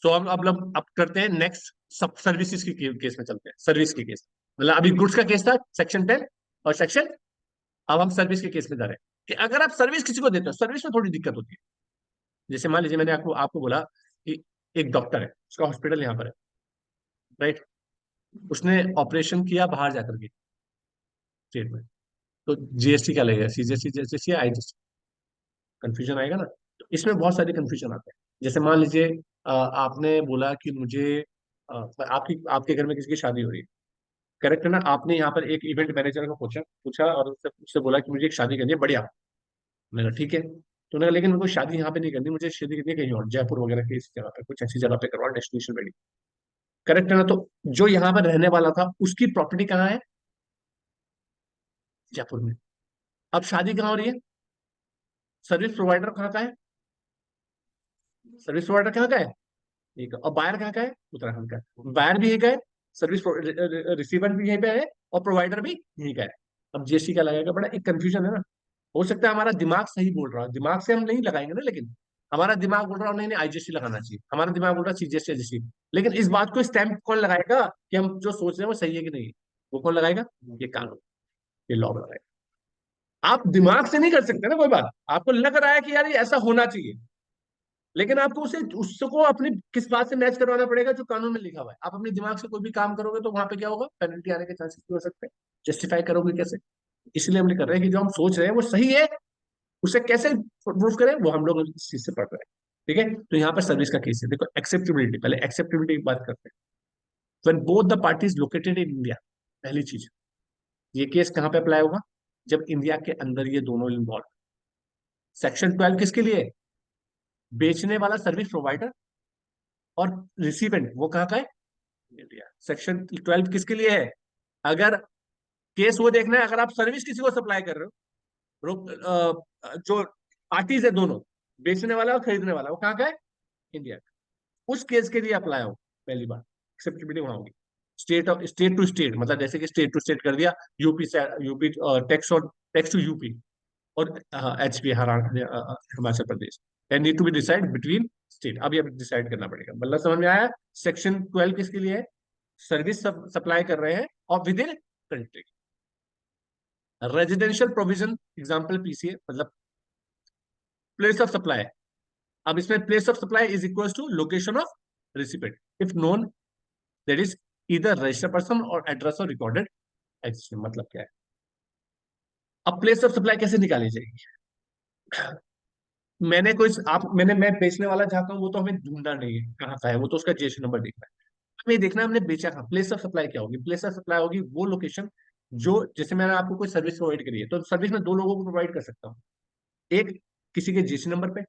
सो अब करते हैं नेक्स्ट, सब सर्विसेज की केस में चलते हैं, सर्विस के केस। मतलब अभी गुड्स का केस था सेक्शन 10 और सेक्शन, अब हम सर्विस के केस में जा रहे हैं कि अगर आप सर्विस किसी को देते हो, सर्विस में थोड़ी दिक्कत होती है। जैसे मान लीजिए मैंने आपको आपको बोला कि एक डॉक्टर है, उसका हॉस्पिटल यहाँ पर है, राइट। उसने ऑपरेशन किया बाहर जाकर के स्टेट में, तो जीएसटी क्या लगेगा, सीजीएसटी जीएसटी या आईजीएसटी? कंफ्यूजन आएगा ना। तो इसमें बहुत सारे कंफ्यूजन आते हैं। जैसे मान लीजिए आपने बोला कि मुझे आपकी आपके घर में किसी की शादी हो रही है, करेक्ट है ना। आपने यहाँ पर एक इवेंट मैनेजर को पूछा पूछा और उससे उससे बोला कि मुझे एक शादी करनी है, बढ़िया। मैंने कहा ठीक है, तो उन्होंने कहा लेकिन मेरे को शादी यहाँ पे नहीं करनी, मुझे शादी करनी है कहीं और, जयपुर वगैरह की इस जगह पे, कुछ ऐसी जगह पे करवा, डेस्टिनेशन वेडिंग। करेक्ट है ना। तो जो यहाँ पर रहने वाला था उसकी प्रॉपर्टी कहाँ है? जयपुर में। अब शादी कहाँ हो रही है? सर्विस प्रोवाइडर कहाँ का है? सर्विस प्रोवाइडर कहाँ का है? ठीक है। और बायर कहाँ का है? उत्तराखंड का है। बायर भी यहीं का है, सर्विस रिसीवर भी यहीं पे है, और प्रोवाइडर भी यहीं का है। अब जीएसटी क्या लगेगा? बड़ा एक कंफ्यूजन है ना। हो सकता है हमारा दिमाग सही बोल रहा है, दिमाग से हम नहीं लगाएंगे ना, लेकिन हमारा दिमाग बोल रहा है नहीं नहीं आईजीएसटी लगाना चाहिए, हमारा दिमाग बोल रहा है सीजीएसटी जीएसटी। लेकिन इस बात को स्टैंप कौन लगाएगा कि हम जो सोच रहे हैं वो सही है कि नहीं? वो कौन लगाएगा? ये कानून, ये लॉ लगाएगा। आप दिमाग से नहीं कर सकते ना कोई बात, आपको लग रहा है कि यार ये ऐसा होना चाहिए, लेकिन आपको उसे उसको अपनी किस बात से मैच करवाना पड़ेगा? जो कानून में लिखा हुआ है। आप अपने दिमाग से कोई भी काम करोगे तो वहां पे क्या होगा? पेनल्टी आने के चांसेस हो सकते हैं। जस्टिफाई करोगे कैसे? इसलिए हम नहीं कर रहे हैं कि जो हम सोच रहे हैं वो सही है, उसे कैसे प्रूफ करें, वो हम लोग इस चीज से पढ़ रहे हैं। ठीक है। तो यहाँ पर सर्विस का केस है। देखो एक्सेप्टेबिलिटी, पहले एक्सेप्टेबिलिटी की बात करते हैं। When both the parties located in India, पहली चीज, ये केस कहाँ पे अप्लाई होगा? जब इंडिया के अंदर ये दोनों इन्वॉल्व। सेक्शन 12 किसके लिए है? बेचने वाला सर्विस प्रोवाइडर और रिसीवेंट वो कहाँ का है? इंडिया। सेक्शन 12 किसके लिए है? अगर केस वो देखना है, अगर आप सर्विस किसी को सप्लाई कर रहे हो, जो पार्टीज है दोनों, बेचने वाला और खरीदने वाला, वो कहाँ का है? इंडिया का। उस केस के लिए अप्लाई हो, पहली बार एक्सेप्टेबिलिटी वहां होगी। स्टेट टू स्टेट, मतलब जैसे कि स्टेट टू स्टेट कर दिया, यूपी से यूपी, टैक्स और टैक्स टू यूपी, और HP Himachal Pradesh, and need to be decide between state. अब ये डिसाइड करना पड़ेगा। मतलब समझ में आया? सेक्शन 12 किसके लिए है? सर्विस सप्लाई कर रहे हैं और within country. Residential provision, example PCA, मतलब प्लेस ऑफ सप्लाई। अब इसमें place of supply is equal to location of recipient if known, that is इधर रजिस्टर्ड पर्सन और एड्रेस और रिकॉर्डेड एग्जिस्टिंग। मतलब क्या है? अब प्लेस ऑफ सप्लाई कैसे निकाली जाएगी? मैंने कोई आप मैंने मैं बेचने वाला जहाँ का हूँ, वो तो हमें ढूंढना नहीं है कहाँ का है, वो तो उसका जीएसटी नंबर देखना है। हमें देखना है हमने बेचा कहाँ। प्लेस ऑफ सप्लाई क्या होगी? प्लेस ऑफ सप्लाई होगी वो लोकेशन जो, जैसे मैंने आपको कोई सर्विस प्रोवाइड करी है, तो सर्विस में दो लोगों को प्रोवाइड कर सकता हूँ। एक किसी के जीएसटी नंबर पे,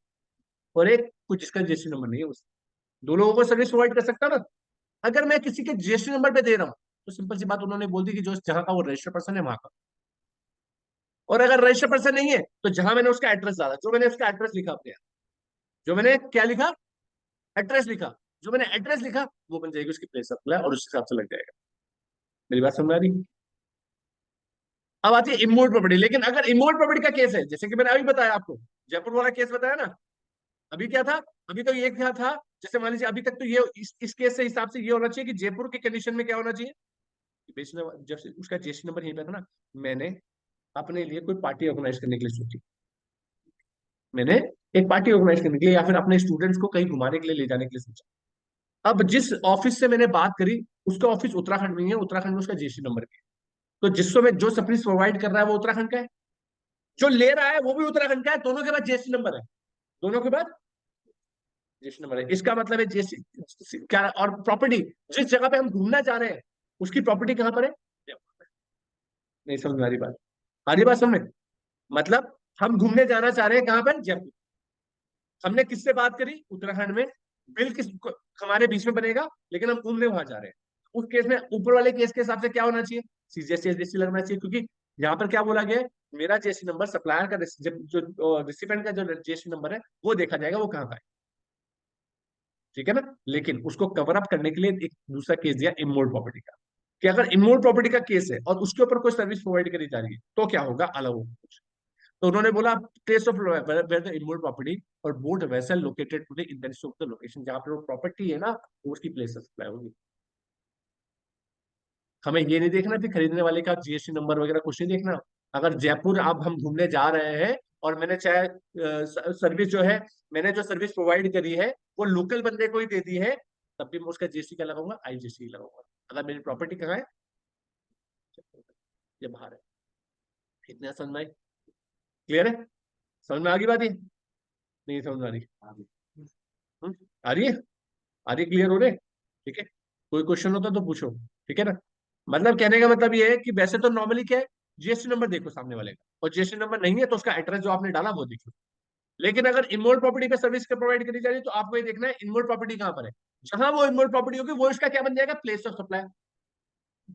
और एक कुछ जिसका जीएसटी नंबर नहीं है, उस दो लोगों को सर्विस प्रोवाइड कर सकता हूँ ना। अगर मैं किसी के जीएसटी नंबर पे दे रहा हूँ, तो सिंपल सी बात, उन्होंने बोल दी कि जो जहाँ का वो रजिस्टर्ड पर्सन है वहां का। और अगर रजिस्टर्ड पर्सन नहीं है, तो जहां मैंने उसका एड्रेस डाला, जो मैंने उसका एड्रेस लिखा अपने यहाँ, जो मैंने क्या लिखा? एड्रेस लिखा। जो मैंने एड्रेस लिखा वो बन जाएगी उसकी प्लेस ऑफ, और उस हिसाब से लग जाएगा। मेरी बात समझ आ रही? अब आती है इमोल्ड प्रॉपर्टी। लेकिन अगर इमोल्ड प्रॉपर्टी का केस है, जैसे कि मैंने अभी बताया आपको, जयपुर वाला केस बताया ना, अभी क्या था? अभी तो ये क्या था? जैसे मान लीजिए अभी तक तो ये इस केस से हिसाब से ये होना चाहिए कि जयपुर के कंडीशन में क्या होना चाहिए कि बेचने जब से उसका जीएसटी नंबर यहीं पे था ना, मैंने अपने लिए कोई पार्टी ऑर्गेनाइज करने के लिए सोची। मैंने एक पार्टी ऑर्गेनाइज करने के लिए, या फिर अपने स्टूडेंट्स को कहीं घुमाने के लिए ले जाने के लिए सोचा। अब जिस ऑफिस से मैंने बात करी, उसका ऑफिस उत्तराखंड में ही है, उत्तराखंड में उसका जीएसटी नंबर है। तो जिसको मैं जो सर्विस प्रोवाइड कर रहा है वो उत्तराखंड का है, जो ले रहा है वो भी उत्तराखंड का है, दोनों के पास जीएसटी नंबर है। दोनों के पास जीएसटी नंबर है। इसका मतलब है जीएसटी क्या? और प्रॉपर्टी, जिस जगह पे हम घूमना चाह रहे हैं उसकी प्रॉपर्टी कहां पर है? नहीं समझ में आ रही बात? आ रही बात समझ में? मतलब हम घूमने जाना चाह रहे हैं कहां पर? जयपुर। हमने किससे बात करी? उत्तराखंड में। बिल किस हमारे बीच में बनेगा, लेकिन हम घूमने वहां जा रहे हैं। उस केस में ऊपर वाले केस के हिसाब से क्या होना चाहिए? सीजीएसटी एसडीएसटी लगना चाहिए, क्योंकि यहाँ पर क्या बोला गया है? मेरा जीएसटी नंबर, सप्लायर का जो रिसिपेंट का जो जीएसटी नंबर है वो देखा जाएगा वो कहाँ का है। ठीक है ना। लेकिन उसको कवर अप करने के लिए एक दूसरा केस दिया इमोल्ड प्रॉपर्टी का, कि अगर इमोल्ड प्रॉपर्टी का केस है और उसके ऊपर कोई सर्विस प्रोवाइड करी जा रही है तो क्या होगा? अलग होगा कुछ। तो उन्होंने बोला place of where the involve property और boat vessel located to the intention of the location, जहां पर वो प्रॉपर्टी है ना, वो उसकी प्लेस ऑफ सप्लाई होगी। हमें ये नहीं देखना कि खरीदने वाले का जीएसटी नंबर वगैरह कुछ नहीं देखना। अगर जयपुर अब हम घूमने जा रहे हैं और मैंने चाहे सर्विस जो है, मैंने जो सर्विस प्रोवाइड करी है वो लोकल बंदे को ही दे दी है, तब भी मैं उसका जीएसटी क्या लगाऊंगा, आईजीएसटी लगाऊंगा। अगर मेरी प्रॉपर्टी कहाँ है, ये बाहर है। इतना समझ में, क्लियर है? समझ में आ गई बात ये? नहीं समझ में आ रही? हम्म? आ रही है? आ रही, क्लियर हो रहे? ठीक है, कोई क्वेश्चन होता तो पूछो। ठीक है ना? मतलब कहने का मतलब ये है कि वैसे तो नॉर्मली क्या है, जीएसटी नंबर देखो सामने वाले का, और जीएसटी नंबर नहीं है तो उसका एड्रेस जो आपने डाला वो देखो। लेकिन अगर इनमोल्ड प्रॉपर्टी पे सर्विस प्रोवाइड करी जा रही है तो आपको ये देखना है इनमोल्ड प्रॉपर्टी कहां पर है। जहां वो इनमोल्ड प्रॉपर्टी होगी वो इसका क्या बन जाएगा, प्लेस ऑफ सप्लाई।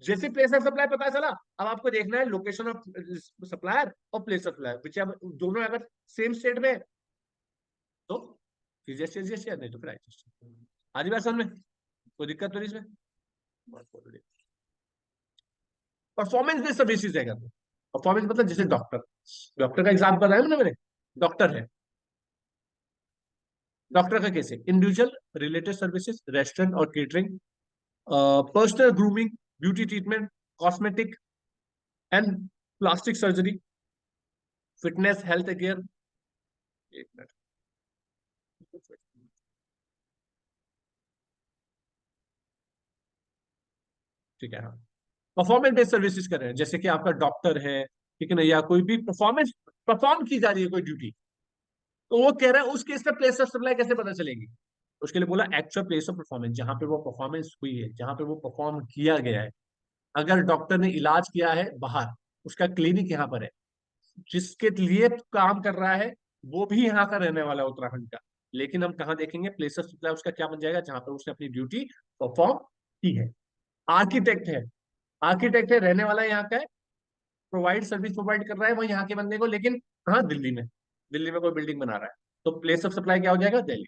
जैसे प्लेस ऑफ सप्लाई पता चला, अब आपको देखना है लोकेशन ऑफ सप्लायर और प्लेस ऑफ सप्लाई, विच दोनों अगर सेम स्टेट में है, तो जीएसटी जीएसटी, नहीं तो फिर आईजीएसटी। आधी बात समझ में? कोई दिक्कत तो नहीं इसमें? परफॉर्मेंस बेस्ड सर्विसेज है। परफॉर्मेंस मतलब जैसे डॉक्टर, डॉक्टर का एग्जाम बताया ना मैंने, डॉक्टर है, डॉक्टर का कैसे इंडिविजुअल रिलेटेड सर्विसेज, रेस्टोरेंट और catering, personal grooming, beauty treatment, cosmetic and plastic surgery, fitness health care. एक मिनट, ठीक है, हाँ। परफॉर्मेंस बेस्ड सर्विसेज कर रहे हैं, जैसे कि आपका डॉक्टर है, ठीक है ना, या कोई भी परफॉर्मेंस परफॉर्म की जा रही है कोई ड्यूटी, तो वो कह रहा है उस केस में प्लेस ऑफ सप्लाई कैसे पता चलेगी। उसके लिए बोला एक्चुअल प्लेस ऑफ परफॉर्मेंस, जहां पे वो परफॉर्मेंस हुई है, जहां पे वो परफॉर्म किया गया है। अगर डॉक्टर ने इलाज किया है बाहर, उसका क्लिनिक यहाँ पर है, जिसके लिए काम कर रहा है वो भी यहाँ का रहने वाला है, उत्तराखंड का, लेकिन हम कहाँ देखेंगे प्लेस ऑफ सप्लाई उसका क्या बन जाएगा, जहां पर उसने अपनी ड्यूटी परफॉर्म की है। आर्किटेक्ट है, आर्किटेक्ट है, रहने वाला यहाँ का है, प्रोवाइड सर्विस प्रोवाइड कर रहा है वो यहाँ के बंदे को, लेकिन कहाँ, दिल्ली में, दिल्ली में कोई बिल्डिंग बना रहा है, तो प्लेस ऑफ सप्लाई क्या हो जाएगा, दिल्ली।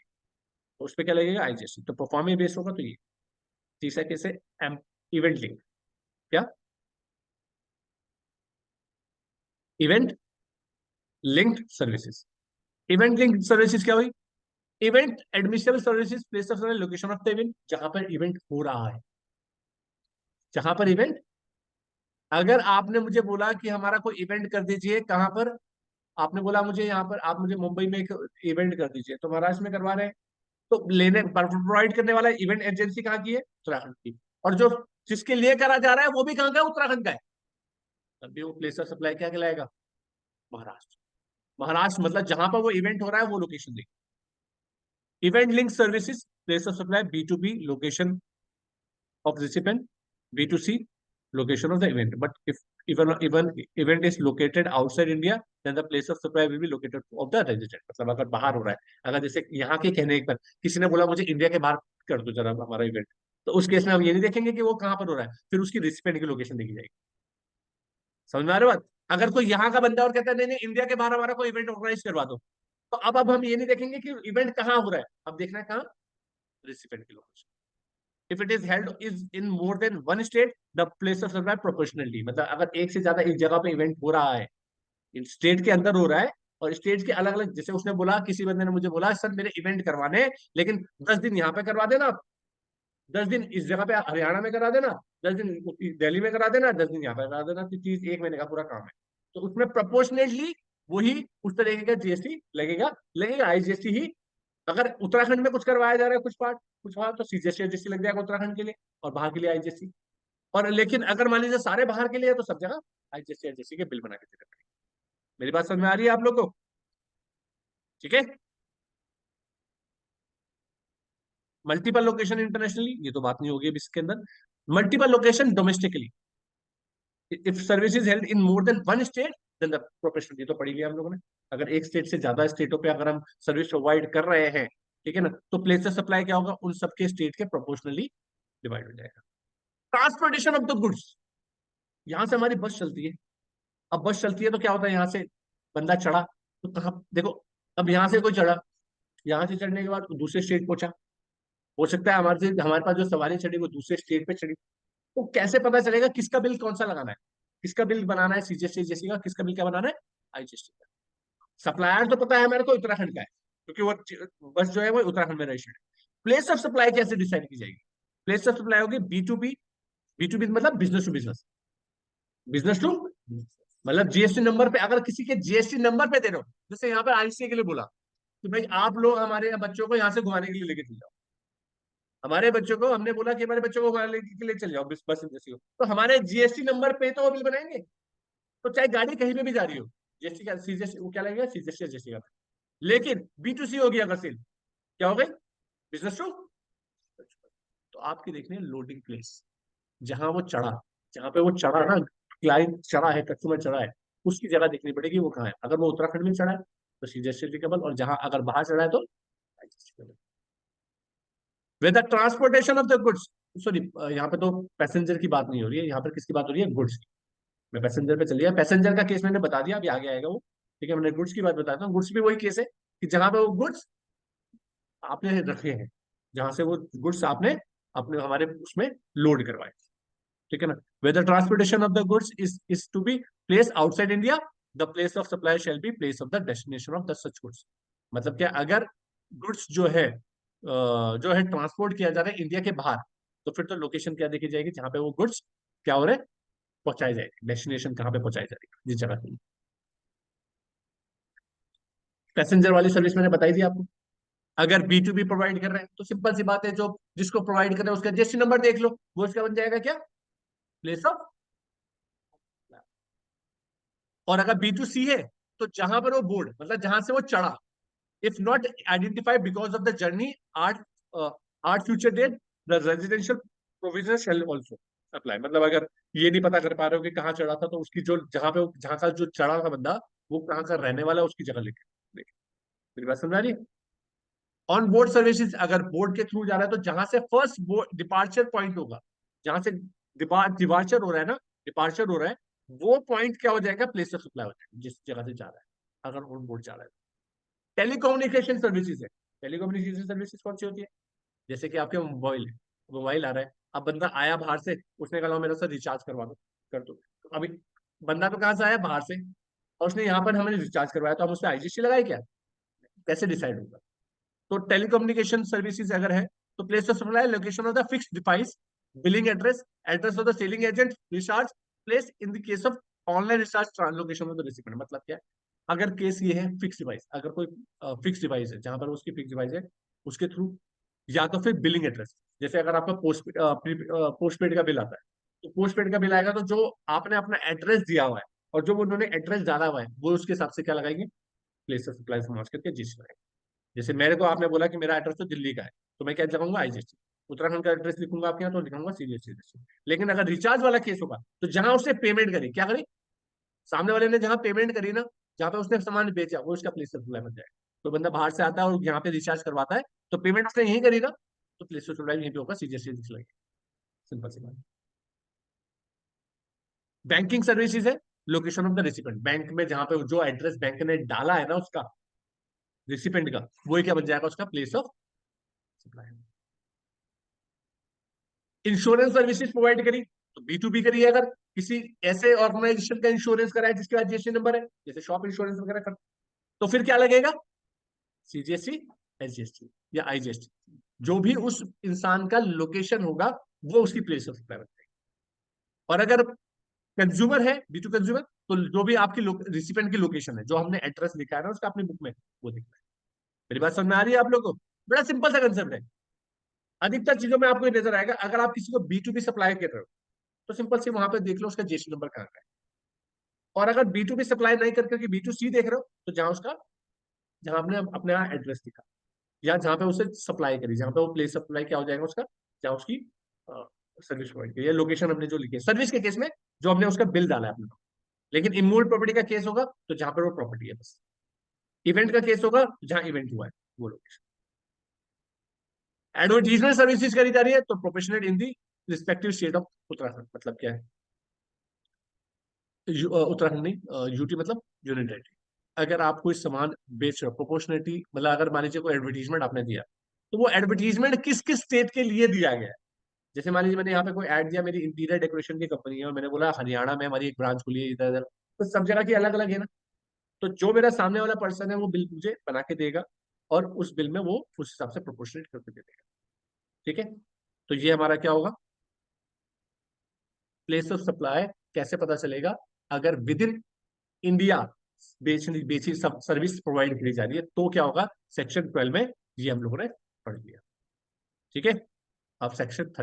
तो उस पर क्या लगेगा, आईजीएसटी। तो परफॉर्मेंस बेस्ड होगा तो ये। तीसरा कैसे, इवेंट लिंक। क्या, event linked services. Event linked services क्या हुई, event additional services, place of location of the event, जहां पर इवेंट हो रहा है, जहां पर इवेंट। अगर आपने मुझे बोला कि हमारा कोई इवेंट कर दीजिए, कहां पर, आपने बोला मुझे यहाँ पर, आप मुझे मुंबई में एक इवेंट कर दीजिए, तो महाराष्ट्र में करवा रहे हैं, तो लेने प्रोवाइड करने वाला इवेंट एजेंसी कहाँ की है, उत्तराखंड की, और जो जिसके लिए करा जा रहा है वो भी कहाँ का है, उत्तराखंड का है, तभी वो प्लेस ऑफ सप्लाई क्या कहलाएगा, महाराष्ट्र। महाराष्ट्र मतलब जहां पर वो इवेंट हो रहा है वो लोकेशन देखिए। Event link services, place of supply, B to B location of recipient, B2C location of the event. But if even event is located outside India, then the place of supply will be located of the resident. मतलब अगर बाहर हो रहा है, अगर जैसे यहाँ के कहने पर किसी ने बोला मुझे इंडिया के बाहर कर दो जरा हमारा इवेंट, तो उस केस में हम ये नहीं देखेंगे कि वो कहाँ पर हो रहा है, फिर उसकी रिसिपेंट की लोकेशन देखी जाएगी। समझ में आ रहा है बात? अगर कोई यहाँ का बंदा और कहता है नहीं नहीं इंडिया के बाहर हमारा कोई इवेंट ऑर्गेनाइज करवा दो, तो अब हम ये नहीं देखेंगे कि इवेंट कहाँ हो रहा है, अब देखना है कहाँ, रिसिपेंट की location. If it is held is in more than one state, the place of service proportionally, मतलब अगर एक से ज्यादा एक जगह पे इवेंट हो रहा है, इन स्टेट के अंदर हो रहा है, और स्टेट के अलग अलग, जैसे उसने बोला, किसी बंदे ने मुझे बोला सर मेरे इवेंट करवाने हैं, लेकिन 10 दिन यहाँ पे करवा देना, 10 दिन इस जगह पे हरियाणा में करा देना, 10 दिन दिल्ली में करा देना, 10 दिन यहाँ पे करा देना, तो चीज 1 महीने का पूरा काम है। तो उसमें प्रोपोर्शनेटली वही उस तरीके का जीएसटी लगेगा, लगेगा आईजीएसटी ही। अगर उत्तराखंड में कुछ करवाया जा रहा है, कुछ पार्ट, कुछ वहां, तो सीजीएसटी एसजीएसटी लग जाएगा उत्तराखंड के लिए, और बाहर के लिए आईजीएसटी। और लेकिन अगर मान लीजिए सारे बाहर के लिए है, तो सब जगह आईजीएसटी एसजीएसटी के बिल बना के देने पड़ेंगे। मेरी बात समझ में आ रही है आप लोग को? ठीक है। मल्टीपल लोकेशन इंटरनेशनली, ये तो बात नहीं होगी अब इसके अंदर। Multiple location domestically, if service is held in more than one state, then the professional, ये तो पढ़ी लिया हम लोगों ने। अगर एक स्टेट से ज्यादा स्टेटों पे अगर हम सर्विस प्रोवाइड कर रहे हैं, ठीक है ना, तो प्लेस ऑफ सप्लाई क्या होगा, उन सबके स्टेट के प्रोपोर्शनली डिवाइड हो जाएगा। ट्रांसपोर्टेशन ऑफ द गुड्स, यहां से हमारी बस चलती है, अब बस चलती है तो क्या होता है, यहाँ से बंदा चढ़ा, तो कहाँ देखो, अब यहाँ से कोई चढ़ा, यहाँ से चढ़ने के बाद दूसरे स्टेट पहुंचा, हो सकता है हमारे पास जो सवारी चढ़ी वो दूसरे स्टेट पे चढ़ी, तो कैसे पता चलेगा किसका बिल कौन सा लगाना है, किसका बिल बनाना है, सीजीएसटी जैसी का, किसका बिल क्या बनाना है, आईजीएसटी का। सप्लायर तो पता है मेरे को उत्तराखंड का है, क्योंकि वो बस जो है वो उत्तराखंड में रजिस्टर्ड है। प्लेस ऑफ सप्लाई कैसे डिसाइड की जाएगी? प्लेस ऑफ सप्लाई होगी बी टू बी मतलब business to business, business to मतलब जीएसटी नंबर पे, अगर किसी के जीएसटी नंबर पे दे रहे हो, जैसे यहाँ पे आईसीए के लिए बोला कि भाई आप लोग हमारे बच्चों को यहाँ से घुमाने के लिए लेके चल जाओ, हमारे बच्चों को हमने बोला कि हमारे बच्चों को घुमाने के लिए चल जाओ बस बस जैसी हो, तो हमारे जीएसटी नंबर पे तो वो बिल बनाएंगे। तो चाहे गाड़ी कहीं पे भी जा रही हो, जीएसटी का सीजीएसटी वो क्या लगेगा, सीजीएसटी जीएसटी का। लेकिन बी टू सी होगी अगर सेल, क्या हो गई, बिजनेस टू। तो आपकी देखनी है लोडिंग प्लेस, जहां वो चढ़ा, जहां पे वो चढ़ा ना, क्लाइंट चढ़ा है, कस्टमर चढ़ा है, उसकी जगह देखनी पड़ेगी वो कहाँ है। अगर वो उत्तराखंड में चढ़ा है तो सीजीएसटी एप्लीकेबल, और जहां अगर बाहर चढ़ा है तो with the transportation of the goods. Sorry, यहाँ पे तो पैसेंजर की बात नहीं हो रही है, यहाँ पर किसकी बात हो रही है, गुड्स की। मैं पैसेंजर पे चलिए, पैसेंजर का केस मैंने बता दिया, अभी आगे आएगा वो। ठीक है, मैंने गुड्स की बात बताता हूँ। गुड्स भी वही केस है कि जहां पे वो गुड्स आपने रखे हैं, जहां से वो गुड्स आपने अपने हमारे उसमें लोड करवाए। ठीक है ना, whether transportation of the goods is to be place outside India, the place of supply shall be place of the destination of the such goods. मतलब क्या, अगर गुड्स जो है ट्रांसपोर्ट किया जा रहा है इंडिया के बाहर, तो फिर तो लोकेशन क्या देखी जाएगी, जहां पे वो गुड्स क्या हो रहे हैं, पहुंचाई जाएगी, डेस्टिनेशन कहाँ पे पहुंचाई जाएगी, जिस जगह पे। पैसेंजर वाली सर्विस मैंने बताई थी आपको। अगर बी टू बी प्रोवाइड कर रहे हैं तो सिंपल सी बात है, जो जिसको प्रोवाइड कर रहे हैं उसका जीएसटी नंबर देख लो, वो इसका बन जाएगा क्या, प्लेस ऑफ। और अगर बी टू सी है तो जहां पर वो बोर्ड मतलब जहां से वो चढ़ा, if not identified because of the journey at at future date, the residential provision shall also apply. मतलब अगर ये नहीं पता कर पा रहे हो कि कहाँ चढ़ा था, तो उसकी जो जहां पे जहां का जो चढ़ा था बंदा, वो कहाँ का रहने वाला है, उसकी जगह लिखे। देखिए, मेरी बात समझ आ रही है। ऑन बोर्ड सर्विसेज, अगर बोर्ड के थ्रू जा रहा है तो जहां से फर्स्ट डिपार्चर पॉइंट होगा, जहां से डिपार्चर हो रहा है ना, डिपार्चर हो रहा है, वो पॉइंट क्या हो जाएगा, प्लेस ऑफ सप्लाई हो जाएगा, जिस जगह से जा रहा है, अगर ऑन बोर्ड जा रहा है। टेलीकम्युनिकेशन सर्विसेज है। टेलीकम्युनिकेशन सर्विसेज कौन सी होती है, जैसे कि आपके मोबाइल है, मोबाइल आ रहा है, अब बंदा आया बाहर से, उसने कहा मेरे साथ रिचार्ज करवा दो, कर दो। तो अभी बंदा तो कहाँ से आया, बाहर से, और उसने यहाँ पर हमें रिचार्ज करवाया, तो हम उस पर आईजीएसटी लगाए क्या, कैसे डिसाइड होगा। तो टेलीकम्युनिकेशन सर्विसेज अगर है तो place of supply, location of the fix device, billing address, address of the selling agent, recharge place in the case of online recharge, location of the recipient. मतलब क्या है, अगर केस ये है फिक्स डिवाइस, अगर कोई फिक्स डिवाइस है जहां पर उसकी फिक्स डिवाइस है, उसके थ्रू, या तो फिर बिलिंग एड्रेस, जैसे अगर आपका पोस्टपेड का बिल आता है, तो पोस्टपेड का बिल आएगा तो जो आपने अपना एड्रेस दिया हुआ है और जो उन्होंने एड्रेस डाला हुआ है, वो उसके हिसाब से क्या लगाएंगे, प्लेस ऑफ सप्लाई से मार्च करके जिस। जैसे मेरे को आपने बोला कि मेरा एड्रेस तो दिल्ली का है, तो मैं क्या लगाऊंगा, आईजीएसटी। उत्तराखंड का एड्रेस लिखूंगा आपके यहाँ तो लिखूंगा सीजीएसटी। लेकिन अगर रिचार्ज वाला केस होगा, तो जहां उसने पेमेंट करी, क्या करी, सामने वाले ने जहां पेमेंट करी ना, जहां पे उसने सामान बेचा, वो उसका प्लेस ऑफ सप्लाई बन जाएगा। तो बंदा बाहर से आता है और यहाँ पे रिचार्ज करवाता है, तो पेमेंट उसने यही करी ना, तो प्लेस ऑफ सप्लाई यहीं पे होगा, सीजीएसटी दिख। सिंपल सी बात। बैंकिंग सर्विसेज है, location of the recipient, bank में जहां पे जो एड्रेस बैंक ने डाला है ना उसका, रेसिपेंट का, वो क्या बन जाएगा, उसका place of supply. Insurance services provide करी, तो बी टू बी करी है, अगर किसी ऐसे ऑर्गेनाइजेशन का इंश्योरेंस कराए जिसके पास जीएसटी नंबर है, जैसे शॉप इंश्योरेंस वगैरह कर, तो फिर क्या लगेगा, सीजीएसटी, एसजीएसटी या आईजीएसटी, जो भी उस इंसान का लोकेशन होगा, वो उसकी प्लेस ऑफ सप्लाई बनता है। और अगर कंज्यूमर है, बी टू कंज्यूमर, तो जो भी आपकी रिसिपेंट की लोकेशन है, जो हमने एड्रेस लिखा है ना उसका अपनी बुक में, वो दिखता है। मेरी बात समझ में आ रही है आप लोग को, बड़ा सिंपल सा कंसेप्ट है। अधिकतर चीजों में आपको ये नजर आएगा, अगर आप किसी को बी टू बी सप्लाई कर रहे हो, तो सिंपल से वहां पे देख लो उसका जीएसटी नंबर कहाँ का है। और अगर बी टू बी सप्लाई नहीं करके बी टू सी देख रहे हो, तो जहां उसका, जहां आपने अपने यहाँ एड्रेस दिखा, या जहां पे उसे सप्लाई करी, जहां पे वो प्लेस सप्लाई क्या हो जाएगा उसका, जहां उसकी सर्विस प्रोवाइड की, या लोकेशन हमने जो लिखी है सर्विस के केस में, जो हमने उसका बिल डाला है अपने। लेकिन इमूवेबल प्रॉपर्टी का केस होगा तो जहां पर वो प्रॉपर्टी है बस। इवेंट का केस होगा जहां इवेंट हुआ है, वो लोकेशन। एडवर्टीजमेंट सर्विसेज करी जा रही है तो professional in the respective state of Uttarakhand. मतलब क्या है, उत्तराखंड नहीं, यूटी मतलब यूनियन टेरिटरी। अगर आप कोई सामान बेच रहे हो, प्रोपोर्शनलिटी मतलब अगर मान लीजिए कोई एडवर्टीजमेंट आपने दिया, तो वो एडवर्टीजमेंट किस किस स्टेट के लिए दिया गया है। जैसे मान लीजिए मैंने यहाँ पे कोई ऐड दिया, मेरी इंटीरियर डेकोरेशन की कंपनी है और मैंने बोला हरियाणा में हमारी एक ब्रांच खुली है इधर इधर, तो सब जगह की अलग अलग है ना। तो जो मेरा सामने वाला पर्सन है वो बिल मुझे बना के देगा, और उस बिल में वो उस हिसाब से प्रोपोर्शनेट करके दे देगा। ठीक है, तो ये हमारा क्या होगा, प्लेस ऑफ सप्लाई कैसे पता चलेगा, अगर विद इन इंडिया बेची सब सर्विस प्रोवाइड करी जा रही है तो क्या होगा, सेक्शन 12 में ये हम लोगों ने पढ़ लिया। ठीक है, अब सेक्शन